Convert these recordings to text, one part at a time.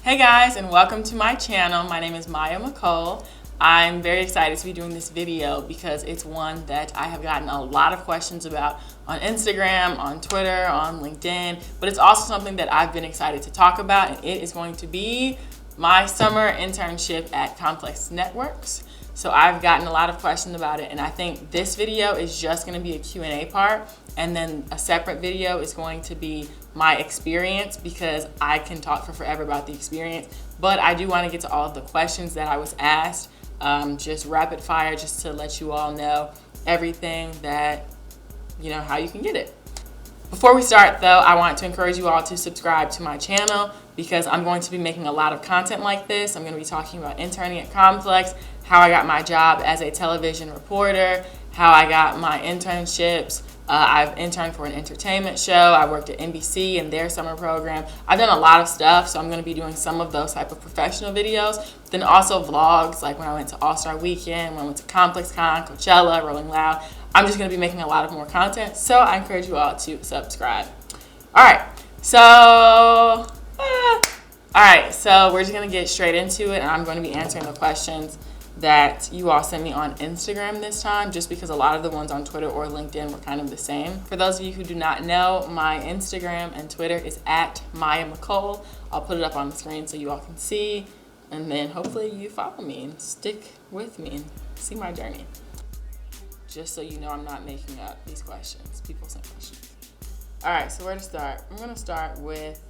Hey guys, and welcome to my channel. My name is Maya McCole. I'm very excited to be doing this video because it's one that I have gotten a lot of questions about on Instagram, on Twitter, on LinkedIn, but it's also something that I've been excited to talk about, and it is going to be my summer internship at Complex Networks. So I've gotten a lot of questions about it, and I think this video is just going to be a Q&A part, and then a separate video is going to be my experience, because I can talk for forever about the experience, but I do want to get to all of the questions that I was asked, just rapid fire, just to let you all know everything that, how you can get it. Before we start though, I want to encourage you all to subscribe to my channel because I'm going to be making a lot of content like this. I'm going to be talking about interning at Complex, how I got my job as a television reporter, how I got my internships. I've interned for an entertainment show. I worked at NBC in their summer program. I've done a lot of stuff, so I'm going to be doing some of those type of professional videos. Then also vlogs, like when I went to All-Star Weekend, when I went to ComplexCon, Coachella, Rolling Loud. I'm just going to be making a lot of more content, so I encourage you all to subscribe. All right, so we're just going to get straight into it, and I'm going to be answering the questions that you all sent me on Instagram this time, just because a lot of the ones on Twitter or LinkedIn were kind of the same. For those of you who do not know, my Instagram and Twitter is at Maya McCole. I'll put it up on the screen so you all can see, and then hopefully you follow me and stick with me and see my journey. Just so you know, I'm not making up these questions. People sent questions. All right, so where to start? I'm gonna start with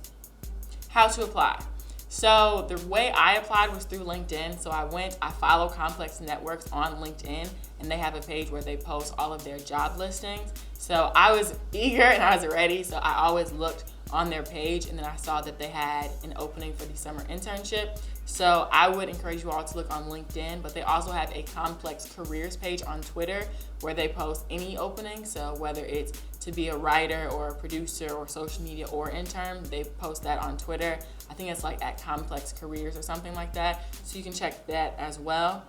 how to apply. So the way I applied was through LinkedIn. So I follow Complex Networks on LinkedIn, and they have a page where they post all of their job listings. So I was eager and I was ready. So I always looked on their page, and then I saw that they had an opening for the summer internship. So I would encourage you all to look on LinkedIn, but they also have a Complex Careers page on Twitter where they post any opening. So whether it's to be a writer or a producer or social media or intern, they post that on Twitter. I think it's like at Complex Careers or something like that. So you can check that as well.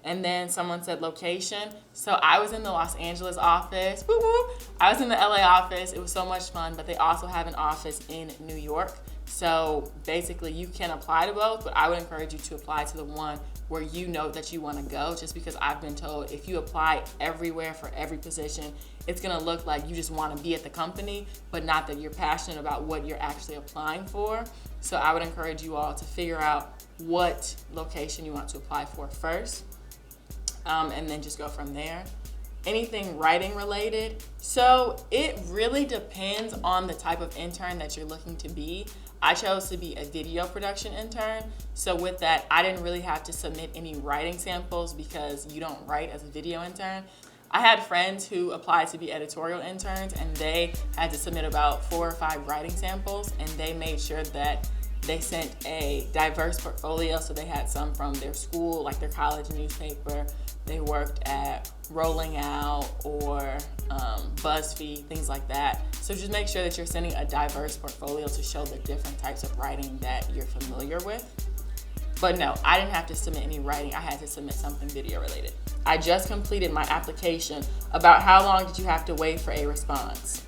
And then someone said location. So I was in the Los Angeles office. Woo woo. I was in the LA office. It was so much fun, but they also have an office in New York. So basically you can apply to both, but I would encourage you to apply to the one where you know that you want to go, just because I've been told if you apply everywhere for every position, it's going to look like you just want to be at the company, but not that you're passionate about what you're actually applying for. So I would encourage you all to figure out what location you want to apply for first, and then just go from there. Anything writing related, so it really depends on the type of intern that you're looking to be. I chose to be a video production intern, so with that I didn't really have to submit any writing samples because you don't write as a video intern. I had friends who applied to be editorial interns, and they had to submit about 4 or 5 writing samples, and they made sure that they sent a diverse portfolio. So they had some from their school, like their college newspaper. They worked at Rolling Out or BuzzFeed, things like that. So just make sure that you're sending a diverse portfolio to show the different types of writing that you're familiar with. But no, I didn't have to submit any writing. I had to submit something video related. I just completed my application. About how long did you have to wait for a response?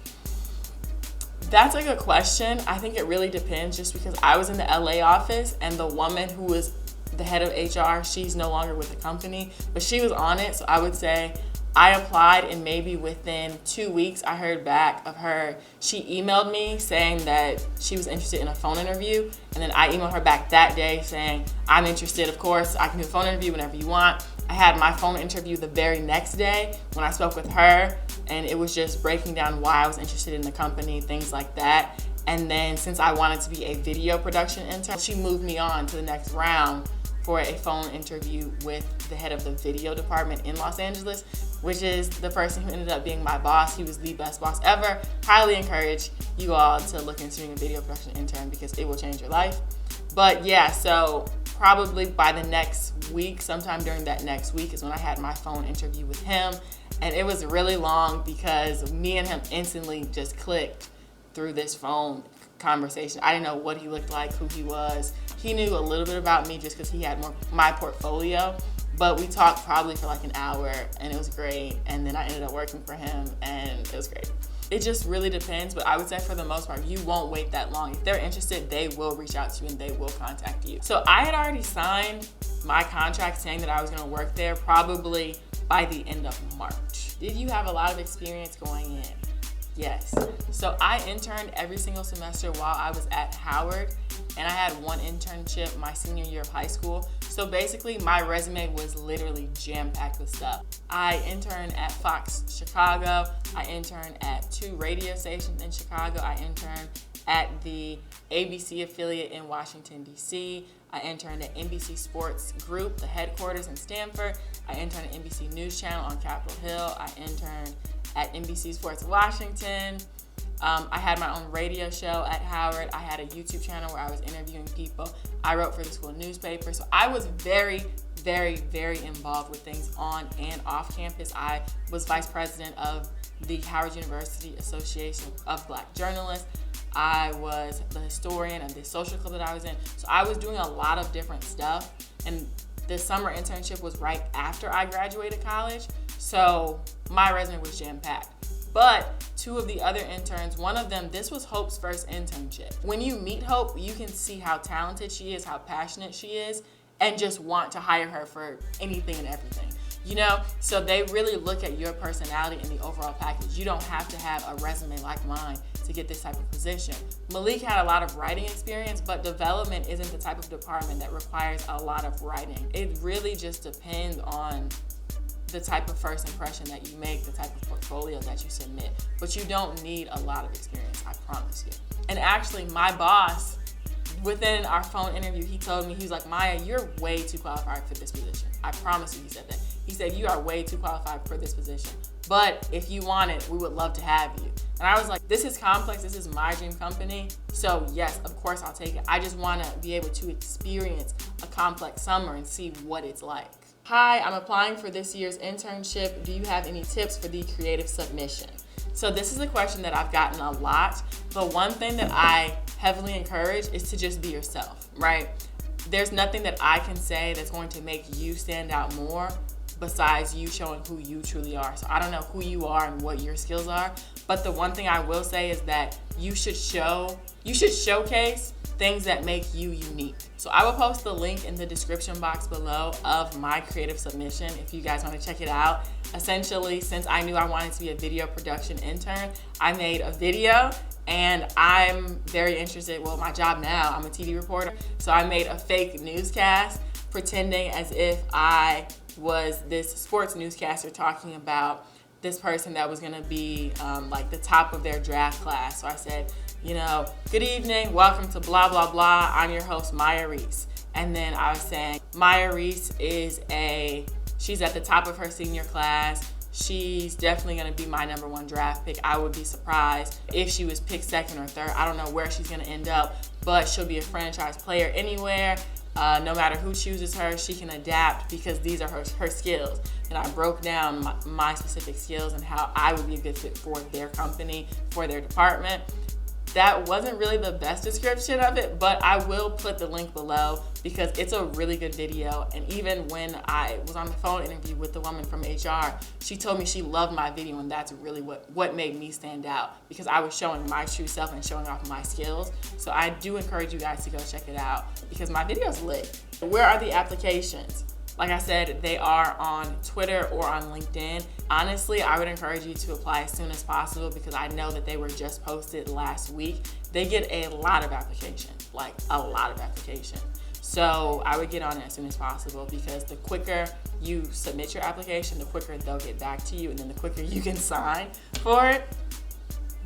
That's a good question. I think it really depends, just because I was in the LA office, and the woman who was the head of HR, she's no longer with the company, but she was on it. So I would say I applied, and maybe within 2 weeks I heard back of her. She emailed me saying that she was interested in a phone interview, and then I emailed her back that day saying, I'm interested, of course, I can do a phone interview whenever you want. I had my phone interview the very next day when I spoke with her, and it was just breaking down why I was interested in the company, things like that. And then since I wanted to be a video production intern, she moved me on to the next round for a phone interview with the head of the video department in Los Angeles, which is the person who ended up being my boss. He was the best boss ever. Highly encourage you all to look into being a video production intern because it will change your life. But yeah, so probably by the next week, sometime during that next week, is when I had my phone interview with him. And it was really long because me and him instantly just clicked through this phone conversation. I didn't know what he looked like, who he was. He knew a little bit about me just because he had my portfolio, but we talked probably for like an hour, and it was great. And then I ended up working for him, and it was great. It just really depends, but I would say for the most part, you won't wait that long. If they're interested, they will reach out to you and they will contact you. So I had already signed my contract saying that I was gonna work there probably by the end of March. Did you have a lot of experience going in? Yes. So I interned every single semester while I was at Howard, and I had one internship my senior year of high school. So basically my resume was literally jam-packed with stuff. I interned at Fox Chicago. I interned at 2 radio stations in Chicago. I interned at the ABC affiliate in Washington, D.C. I interned at NBC Sports Group, the headquarters in Stamford. I interned at NBC News Channel on Capitol Hill. I interned at NBC Sports Washington. I had my own radio show at Howard. I had a YouTube channel where I was interviewing people. I wrote for the school newspaper. So I was very, very, very involved with things on and off campus. I was vice president of the Howard University Association of Black Journalists. I was the historian of the social club that I was in. So I was doing a lot of different stuff. And the summer internship was right after I graduated college. So my resume was jam-packed. But 2 of the other interns, one of them, this was Hope's first internship. When you meet Hope, you can see how talented she is, how passionate she is, and just want to hire her for anything and everything. You know, so they really look at your personality and the overall package. You don't have to have a resume like mine to get this type of position. Malik had a lot of writing experience, but development isn't the type of department that requires a lot of writing. It really just depends on the type of first impression that you make, the type of portfolio that you submit. But you don't need a lot of experience, I promise you. And actually, my boss, within our phone interview, he told me, he was like, Maya, you're way too qualified for this position. I promise you, he said that. He said, you are way too qualified for this position. But if you want it, we would love to have you. And I was like, this is complex, this is my dream company. So yes, of course I'll take it. I just wanna be able to experience a complex summer and see what it's like. Hi, I'm applying for this year's internship. Do you have any tips for the creative submission? So this is a question that I've gotten a lot, but one thing that I heavily encourage is to just be yourself, right? There's nothing that I can say that's going to make you stand out more besides you showing who you truly are. So I don't know who you are and what your skills are, but the one thing I will say is that you should showcase things that make you unique. So I will post the link in the description box below of my creative submission if you guys want to check it out. Essentially, since I knew I wanted to be a video production intern, I made a video and I'm very interested, well, my job now, I'm a TV reporter. So I made a fake newscast pretending as if I was this sports newscaster talking about this person that was gonna be like the top of their draft class. So I said, you know, good evening, welcome to blah, blah, blah. I'm your host, Maya Reese. And then I was saying, Maya Reese she's at the top of her senior class. She's definitely gonna be my #1 draft pick. I would be surprised if she was picked 2nd or 3rd. I don't know where she's gonna end up, but she'll be a franchise player anywhere. No matter who chooses her, she can adapt because these are her skills. And I broke down my specific skills and how I would be a good fit for their company, for their department. That wasn't really the best description of it, but I will put the link below because it's a really good video. And even when I was on the phone interview with the woman from HR, she told me she loved my video, and that's really what made me stand out, because I was showing my true self and showing off my skills. So I do encourage you guys to go check it out because my video's lit. Where are the applications? Like I said, they are on Twitter or on LinkedIn. Honestly, I would encourage you to apply as soon as possible because I know that they were just posted last week. They get a lot of applications, like a lot of applications. So I would get on it as soon as possible because the quicker you submit your application, the quicker they'll get back to you, and then the quicker you can sign for it.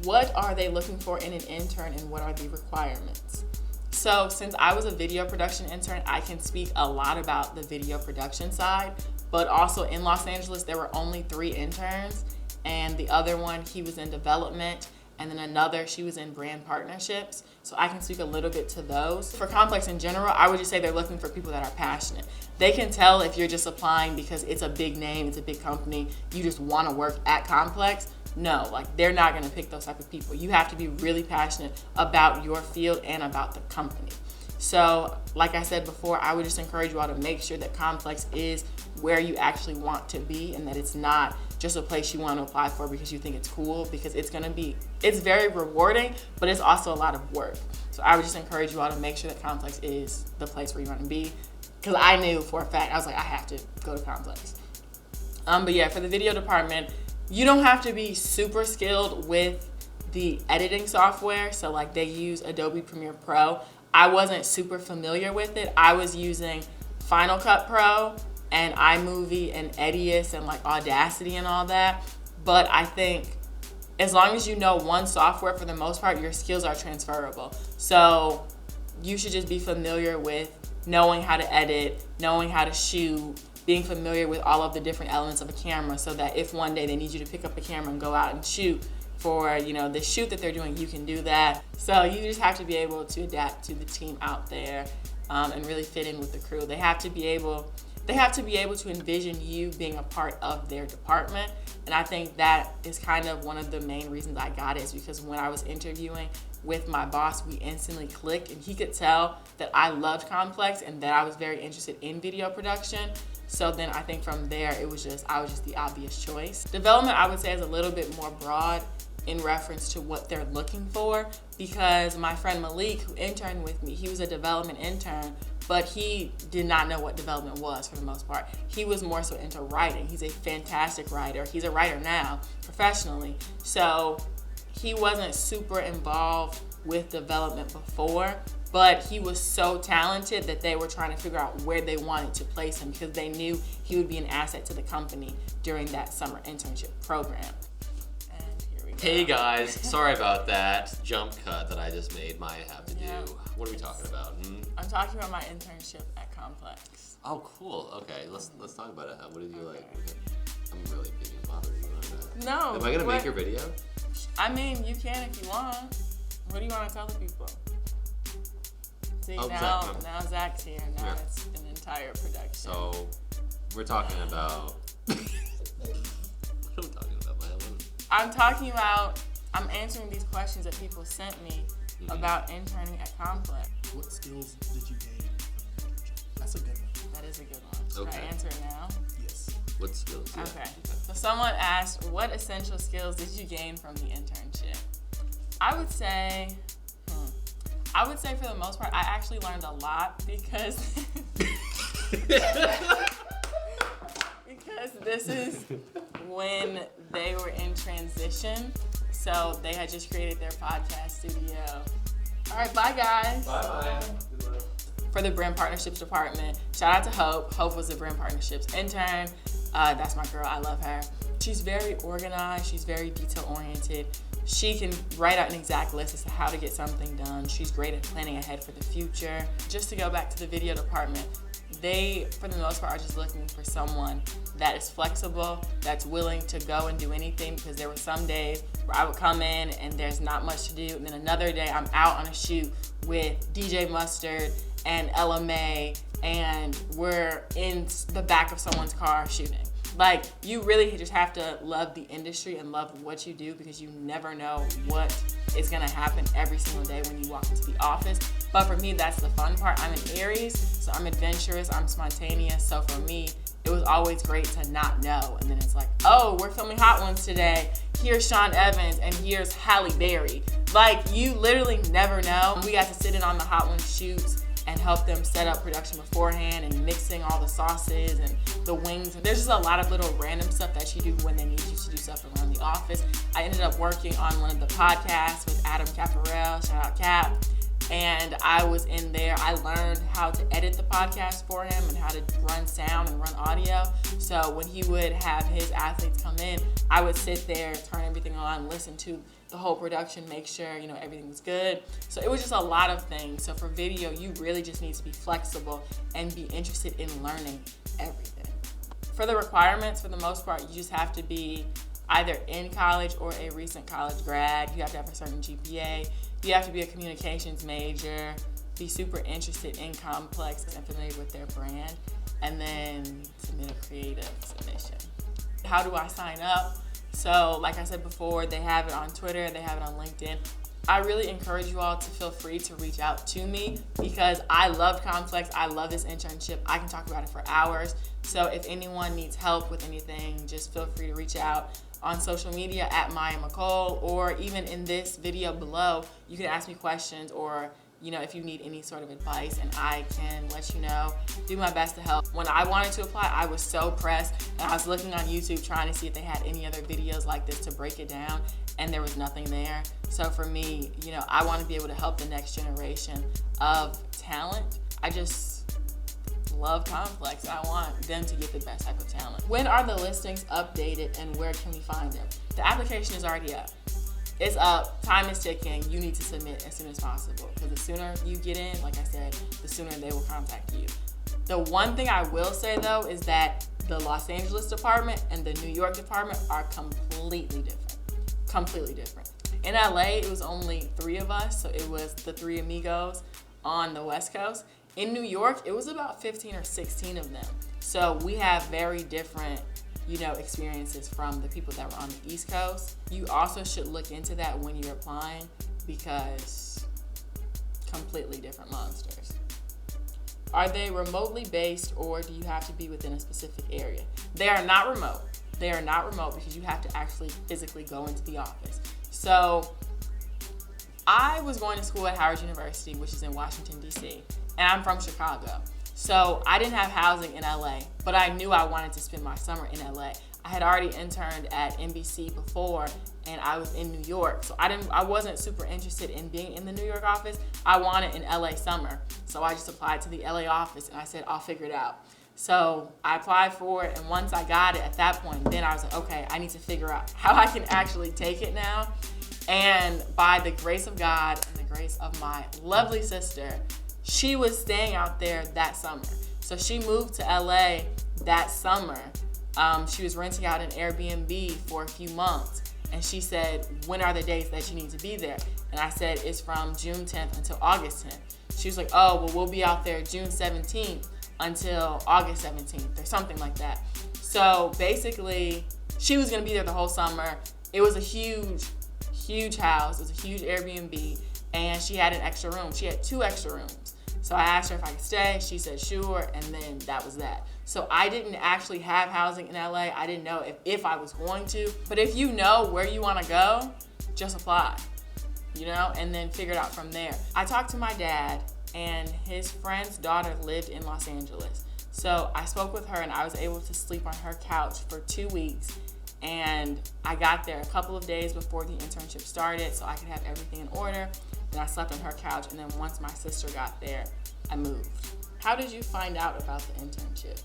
What are they looking for in an intern and what are the requirements? So since I was a video production intern, I can speak a lot about the video production side, but also in Los Angeles, there were only 3 interns, and the other one, he was in development, and then another, she was in brand partnerships. So I can speak a little bit to those. For Complex in general, I would just say they're looking for people that are passionate. They can tell if you're just applying because it's a big name, it's a big company, you just want to work at Complex. No, like they're not going to pick those type of people. You have to be really passionate about your field and about the company. So like I said before, I would just encourage you all to make sure that Complex is where you actually want to be, and that it's not just a place you want to apply for because you think it's cool, because it's very rewarding, but it's also a lot of work. So I would just encourage you all to make sure that Complex is the place where you want to be, because I knew for a fact, I was like, I have to go to Complex. But yeah, for the video department, you don't have to be super skilled with the editing software. So like they use Adobe Premiere Pro. I wasn't super familiar with it. I was using Final Cut Pro and iMovie and Edius and like Audacity and all that. But I think as long as you know one software, for the most part, your skills are transferable. So you should just be familiar with knowing how to edit, knowing how to shoot, being familiar with all of the different elements of a camera, so that if one day they need you to pick up a camera and go out and shoot for, you know, the shoot that they're doing, you can do that. So you just have to be able to adapt to the team out there and really fit in with the crew. They have to be able to envision you being a part of their department. And I think that is kind of one of the main reasons I got it, is because when I was interviewing with my boss, we instantly clicked, and he could tell that I loved Complex and that I was very interested in video production. So then I think from there, I was just the obvious choice. Development, I would say, is a little bit more broad in reference to what they're looking for, because my friend Malik, who interned with me, he was a development intern, but he did not know what development was for the most part. He was more so into writing. He's a fantastic writer. He's a writer now, professionally. So he wasn't super involved with development before, but he was so talented that they were trying to figure out where they wanted to place him, because they knew he would be an asset to the company during that summer internship program. And here we go. Hey guys, sorry about that jump cut that I just made. Might have to do. What are we talking about? I'm talking about my internship at Complex. Oh, cool. Okay, let's talk about it. What did you like? Okay. I'm really being bothered you on that. No. Am I gonna make your video? I mean, you can if you want. What do you want to tell the people? See, now Zach's here. Now it's an entire production. So, we're talking about... What are we talking about, I'm answering these questions that people sent me about interning at Complex. What skills did you gain from the internship? That's a good one. That is a good one. Should I answer it now? Yes. What skills? Yeah. Okay. So someone asked, what essential skills did you gain from the internship? I would say for the most part, I actually learned a lot because this is when they were in transition. So they had just created their podcast studio. All right, bye guys. Bye. For the brand partnerships department, shout out to Hope. Hope was the brand partnerships intern. That's my girl, I love her. She's very organized, she's very detail oriented. She can write out an exact list as to how to get something done. She's great at planning ahead for the future. Just to go back to the video department, they, for the most part, are just looking for someone that is flexible, that's willing to go and do anything, because there were some days where I would come in and there's not much to do, and then another day I'm out on a shoot with DJ Mustard and Ella May, and we're in the back of someone's car shooting. Like, you really just have to love the industry and love what you do, because you never know what is gonna happen every single day when you walk into the office. But for me, that's the fun part. I'm an Aries, so I'm adventurous, I'm spontaneous. So for me, it was always great to not know. And then it's like, oh, we're filming Hot Ones today. Here's Sean Evans and here's Halle Berry. Like, you literally never know. We got to sit in on the Hot Ones shoots and help them set up production beforehand and mixing all the sauces and the wings. There's just a lot of little random stuff that you do when they need you to do stuff around the office. I ended up working on one of the podcasts with Adam Caparel, shout out Cap, and I was in there. I learned how to edit the podcast for him and how to run sound and run audio. So when he would have his athletes come in, I would sit there, turn everything on, listen to the whole production, make sure, you know, everything was good. So it was just a lot of things. So for video, you really just need to be flexible and be interested in learning everything. For the requirements, for the most part, you just have to be either in college or a recent college grad. You have to have a certain GPA. You have to be a communications major, be super interested in Complex and familiar with their brand, and then submit a creative submission. How do I sign up? So like I said before, they have it on Twitter, they have it on LinkedIn. I really encourage you all to feel free to reach out to me because I love Complex. I love this internship. I can talk about it for hours. So if anyone needs help with anything, just feel free to reach out on social media at Maya McCole, or even in this video below, you can ask me questions, or if you need any sort of advice, and I can let you know, do my best to help. When I wanted to apply, I was so pressed, and I was looking on YouTube trying to see if they had any other videos like this to break it down, and there was nothing there. So for me, I want to be able to help the next generation of talent. I just love Complex. I want them to get the best type of talent. When are the listings updated, and where can we find them? The application is already up. It's up, time is ticking, you need to submit as soon as possible, because the sooner you get in, like I said, the sooner they will contact you. The one thing I will say though is that the Los Angeles department and the New York department are completely different. Completely different. In LA, it was only 3 of us, so it was the 3 amigos on the West Coast. In New York, it was about 15 or 16 of them. So we have very different experiences from the people that were on the East Coast. You also should look into that when you're applying, because completely different monsters. Are they remotely based, or do you have to be within a specific area? They are not remote. They are not remote because you have to actually physically go into the office. So I was going to school at Howard University, which is in Washington, D.C., and I'm from Chicago. So I didn't have housing in LA, but I knew I wanted to spend my summer in LA. I had already interned at NBC before, and I was in New York. So I wasn't super interested in being in the New York office. I wanted an LA summer. So I just applied to the LA office, and I said, I'll figure it out. So I applied for it, and once I got it, at that point, then I was like, okay, I need to figure out how I can actually take it now. And by the grace of God and the grace of my lovely sister, she was staying out there that summer. So she moved to LA that summer. She was renting out an Airbnb for a few months. And she said, when are the days that you need to be there? And I said, it's from June 10th until August 10th. She was like, oh, well, we'll be out there June 17th until August 17th or something like that. So basically, she was gonna be there the whole summer. It was a huge house. It was a huge Airbnb. And she had an extra room. She had 2 extra rooms. So I asked her if I could stay. She said sure, and then that was that. So I didn't actually have housing in LA. I didn't know if I was going to. But if you know where you want to go, just apply, and then figure it out from there. I talked to my dad, and his friend's daughter lived in Los Angeles. So I spoke with her, and I was able to sleep on her couch for 2 weeks. And I got there a couple of days before the internship started so I could have everything in order. Then I slept on her couch, and then once my sister got there, I moved. How did you find out about the internship?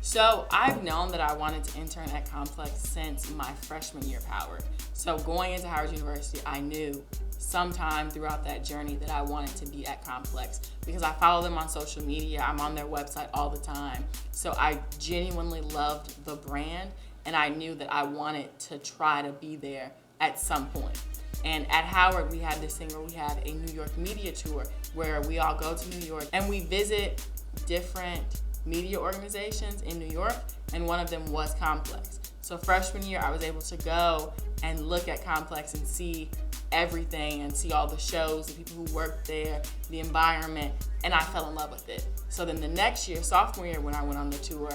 So I've known that I wanted to intern at Complex since my freshman year of Howard. So going into Howard University, I knew sometime throughout that journey that I wanted to be at Complex because I follow them on social media. I'm on their website all the time. So I genuinely loved the brand, and I knew that I wanted to try to be there at some point. And at Howard, we had this thing where we had a New York media tour where we all go to New York and we visit different media organizations in New York, and one of them was Complex. So freshman year, I was able to go and look at Complex and see everything and see all the shows, the people who worked there, the environment, and I fell in love with it. So then the next year, sophomore year, when I went on the tour,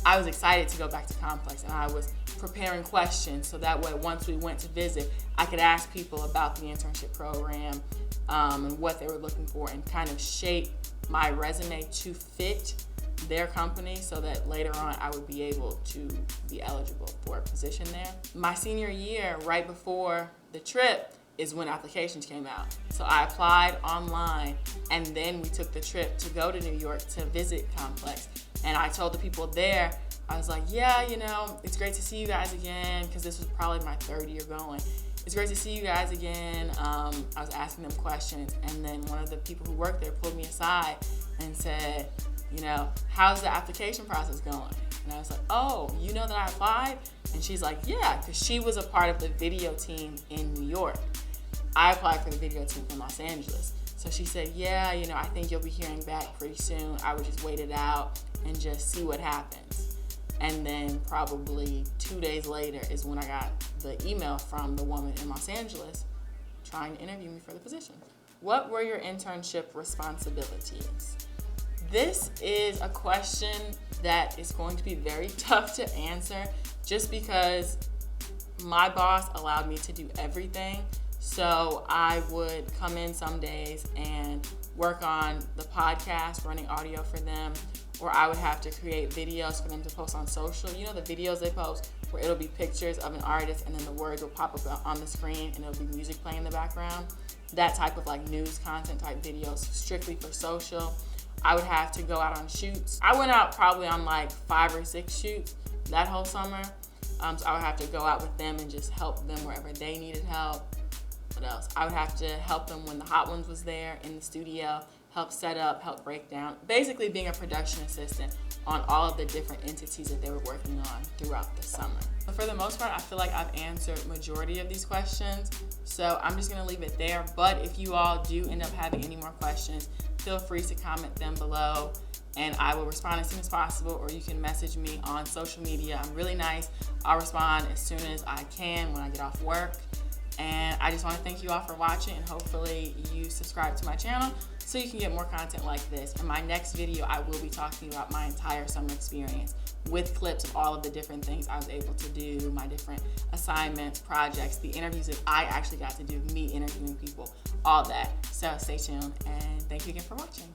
I was excited to go back to Complex, and I was preparing questions so that way once we went to visit, I could ask people about the internship program and what they were looking for, and kind of shape my resume to fit their company so that later on I would be able to be eligible for a position there. My senior year, right before the trip, is when applications came out. So I applied online, and then we took the trip to go to New York to visit Complex. And I told the people there, I was like, yeah, it's great to see you guys again, because this was probably my 3rd year going. It's great to see you guys again. I was asking them questions, and then one of the people who worked there pulled me aside and said, how's the application process going? And I was like, oh, you know that I applied? And she's like, yeah, because she was a part of the video team in New York. I applied for the video team in Los Angeles. So she said, yeah, I think you'll be hearing back pretty soon. I would just wait it out and just see what happens. And then probably 2 days later is when I got the email from the woman in Los Angeles trying to interview me for the position. What were your internship responsibilities? This is a question that is going to be very tough to answer just because my boss allowed me to do everything. So I would come in some days and work on the podcast, running audio for them, or I would have to create videos for them to post on social. You know the videos they post where it'll be pictures of an artist and then the words will pop up on the screen and it'll be music playing in the background. That type of like news content type videos strictly for social. I would have to go out on shoots. I went out probably on like 5 or 6 shoots that whole summer. So I would have to go out with them and just help them wherever they needed help. What else? I would have to help them when the Hot Ones was there in the studio, help set up, help break down. Basically being a production assistant on all of the different entities that they were working on throughout the summer. But for the most part, I feel like I've answered majority of these questions. So I'm just gonna leave it there. But if you all do end up having any more questions, feel free to comment them below and I will respond as soon as possible, or you can message me on social media. I'm really nice. I'll respond as soon as I can when I get off work. And I just want to thank you all for watching, and hopefully you subscribe to my channel so you can get more content like this. In my next video, I will be talking about my entire summer experience with clips of all of the different things I was able to do, my different assignments, projects, the interviews that I actually got to do, me interviewing people, all that. So stay tuned, and thank you again for watching.